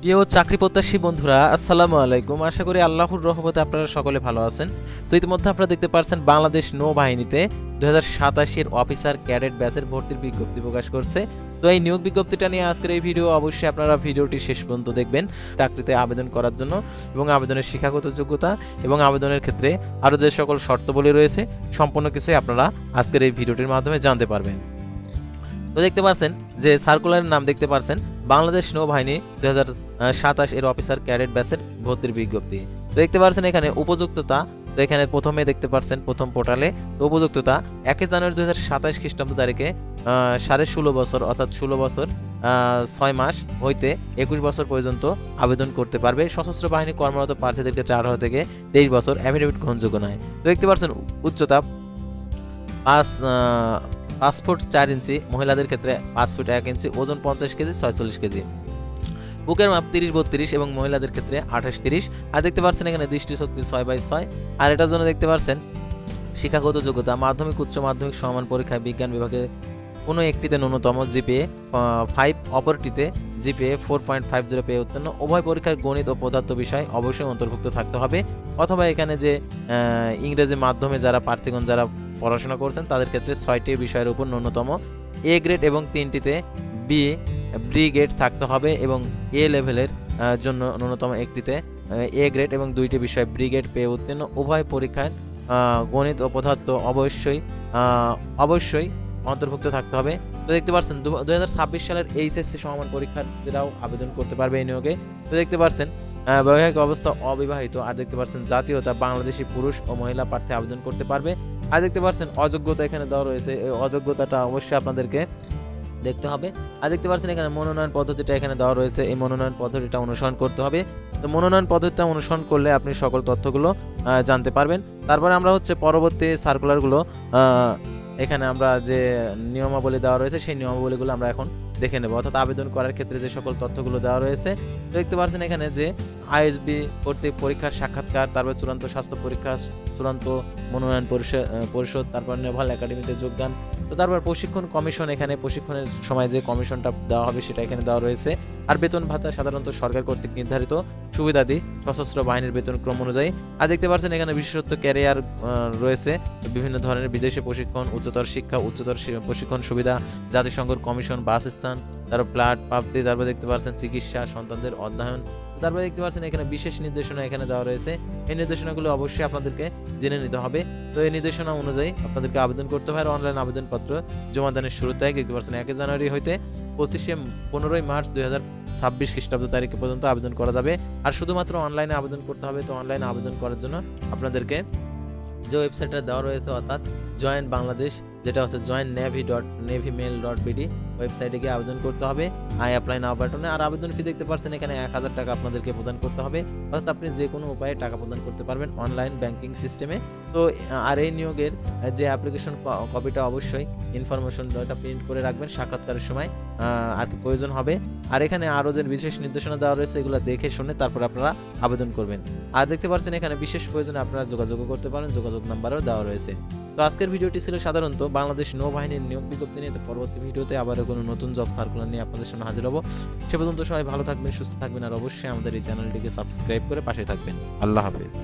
প্রিয় চাকরি প্রত্যাশী বন্ধুরা, আসসালামু আলাইকুম। আশা করি আল্লাহর রহমতে আপনারা সকলে ভালো আছেন। তো ইতিমধ্যে আপনারা দেখতে পাচ্ছেন বাংলাদেশ নৌবাহিনীতে 2087 এর অফিসার ক্যাডেট ব্যাচের ভর্তির বিজ্ঞপ্তি প্রকাশ করছে। তো এই নিয়োগ বিজ্ঞপ্তিটা নিয়ে আজকের এই ভিডিও, অবশ্যই আপনারা ভিডিওটি শেষ পর্যন্ত দেখবেন চাকরিতে আবেদন করার জন্য, এবং আবেদনের শিক্ষাগত যোগ্যতা এবং আবেদনের ক্ষেত্রে আরও যে সকল শর্তাবলী রয়েছে সম্পূর্ণ কিছুই আপনারা আজকের এই ভিডিওটির মাধ্যমে জানতে পারবেন। তো দেখতে পাচ্ছেন যে সার্কুলারের নাম দেখতে পাচ্ছেন বাংলাদেশ নৌবাহিনী 2027 এর অফিসার ক্যাডেট ব্যাচের ভর্তির বিজ্ঞপ্তি। তো দেখতে পাচ্ছেন এখানে উপযুক্ততা, তো এখানে প্রথমে দেখতে পাচ্ছেন প্রথম পোর্টালে উপযুক্ততা 1 জানুয়ারি 2027 খ্রিস্টাব্দ তারিখে 16.5 বছর অর্থাৎ 16 বছর 6 মাস হইতে 21 বছর পর্যন্ত আবেদন করতে পারবে। সশস্ত্র বাহিনী কর্মরত প্রার্থীদের ক্ষেত্রে 18 থেকে 23 বছর, অ্যাফিডেভিট গ্রহণযোগ্য নয়। তো দেখতে পাচ্ছেন উচ্চতা 5 ফুট 4 ইঞ্চি, মহিলাদের ক্ষেত্রে 5 ফুট 1 ইঞ্চি, ওজন 50 কেজি 46 কেজি, বুকের মাপ 30-32 এবং মহিলাদের ক্ষেত্রে 28-30। আর দেখতে পাচ্ছেন এখানে দৃষ্টিশক্তি 6/6। আর এটার জন্য দেখতে পাচ্ছেন শিক্ষাগত যোগ্যতা মাধ্যমিক, উচ্চ মাধ্যমিক সমান পরীক্ষায় বিজ্ঞান বিভাগে কোনো একটিতে ন্যূনতম জিপিএ 5, অপরটিতে জিপিএ 4.50 পেয়ে উত্তীর্ণ। উভয় পরীক্ষার গণিত ও পদার্থ বিষয় অবশ্যই অন্তর্ভুক্ত থাকতে হবে। অথবা এখানে যে ইংরেজি মাধ্যমে যারা প্রার্থীগণ যারা পড়াশোনা করছেন তাদের ক্ষেত্রে 6টি বিষয়ের উপর ন্যূনতম এ গ্রেড এবং 3টিতে বি গ্রেড থাকতে হবে, এবং এ লেভেলের জন্য ন্যূনতম একটিতে এ গ্রেড এবং 2টি বিষয় বি গ্রেড পেয়ে উত্তীর্ণ। উভয় পরীক্ষায় গণিত ও পদার্থ অবশ্যই অন্তর্ভুক্ত থাকতে হবে। তো দেখতে পাচ্ছেন 2026 সালের এইচএসসি সমমান পরীক্ষার্থীরাও আবেদন করতে পারবে এই নিয়োগে। তো দেখতে পাচ্ছেন বৈবাহিক অবস্থা অবিবাহিত। আর দেখতে পাচ্ছেন জাতীয়তা বাংলাদেশি পুরুষ ও মহিলা প্রার্থী আবেদন করতে পারবে। আর দেখতে পাচ্ছেন অযোগ্যতা এখানে দেওয়া রয়েছে, এই অযোগ্যতাটা অবশ্যই আপনাদেরকে দেখতে হবে। আর দেখতে পাচ্ছেন এখানে মনোনয়ন পদ্ধতিটা এখানে দেওয়া রয়েছে, এই মনোনয়ন পদ্ধতিটা অনুসরণ করতে হবে। তো মনোনয়ন পদ্ধতিটা অনুসরণ করলে আপনি সকল তথ্যগুলো জানতে পারবেন। তারপরে আমরা পরবর্তী সার্কুলারগুলো এখানে আমরা যে নিয়মাবলী দেওয়া রয়েছে সেই নিয়মাবলীগুলো আমরা এখন দেখে নেব, অর্থাৎ আবেদন করার ক্ষেত্রে যে সকল তথ্যগুলো দেওয়া রয়েছে। দেখতে পাচ্ছেন এখানে যে আইএসবি কর্তৃক পরীক্ষার সাক্ষাৎকার, তারপর চূড়ান্ত স্বাস্থ্য পরীক্ষা, চূড়ান্ত মনোনয়ন পরিষদ, তারপর নেভাল একাডেমিতে যোগদান। তো তারপর প্রশিক্ষণ কমিশন, এখানে প্রশিক্ষণের সময় যে কমিশনটা দেওয়া হবে সেটা এখানে দেওয়া রয়েছে। আর বেতন ভাতা সাধারণত সরকার কর্তৃক নির্ধারিত সুবিধাদি সশস্ত্র বাহিনীর বেতন ক্রম অনুযায়ী। আর দেখতে পাচ্ছেন এখানে বিশেষত্ব ক্যারিয়ার রয়েছে, বিভিন্ন ধরনের বিদেশি প্রশিক্ষণ, উচ্চতর শিক্ষা, উচ্চতর প্রশিক্ষণ সুবিধা, জাতিসংঘের কমিশন, বাসস্থান, তারপর ফ্ল্যাট প্রাপ্তি, তারপর দেখতে পাচ্ছেন চিকিৎসা, সন্তানদের অধ্যয়ন। তারপরে দেখতে পাচ্ছেন এখানে বিশেষ নির্দেশনা এখানে দেওয়া রয়েছে। এই নির্দেশনাগুলো অবশ্যই আপনাদেরকে জেনে নিতে হবে। তো এই নির্দেশনা অনুযায়ী আপনাদেরকে আবেদন করতে হবে। আর অনলাইন আবেদনপত্র জমা দানের শুরু তারিখ দেখতে পাচ্ছেন 1 জানুয়ারি হইতে 15 মার্চ 2026 খ্রিস্টাব্দ তারিখ পর্যন্ত আবেদন করা যাবে। আর শুধুমাত্র অনলাইনে আবেদন করতে হবে। তো অনলাইনে আবেদন করার জন্য আপনাদেরকে যে ওয়েবসাইটটা দেওয়া রয়েছে, অর্থাৎ জয়েন বাংলাদেশ, যেটা হচ্ছে join.navy.navymail.bd, ওয়েবসাইটে গিয়ে আবেদন করতে হবে আই অ্যাপ্লাই নাও বাটনে। আর আবেদন ফি দেখতে পাচ্ছেন এখানে 1000 টাকা আপনাদেরকে প্রদান করতে হবে, অর্থাৎ আপনি যে কোনো উপায়ে টাকা প্রদান করতে পারবেন অনলাইন ব্যাংকিং সিস্টেমে। তো আর এই নিয়োগের যে অ্যাপ্লিকেশন কপিটা অবশ্যই ইনফরমেশনটা প্রিন্ট করে রাখবেন, সাক্ষাৎকারের সময় আর কি প্রয়োজন হবে। আর এখানে আরও যে বিশেষ নির্দেশনা দেওয়া রয়েছে এগুলো দেখে শুনে তারপর আপনারা আবেদন করবেন। আর দেখতে পাচ্ছেন এখানে বিশেষ প্রয়োজনে আপনারা যোগাযোগ করতে পারেন, যোগাযোগ নাম্বারও দেওয়া রয়েছে। তো আজকের ভিডিওটি ছিল সাধারণত বাংলাদেশ নৌবাহিনীর নিয়োগ বিজ্ঞপ্তি নিয়ে। তো পরবর্তী ভিডিওতে আবারও কোনো নতুন জব সার্কুলার নিয়ে আপনাদের সামনে হাজির হব। সে পর্যন্ত সবাই ভালো থাকবেন, সুস্থ থাকবেন, আর অবশ্যই আমাদের এই চ্যানেলটিকে সাবস্ক্রাইব করে পাশে থাকবেন। আল্লাহ হাফেজ।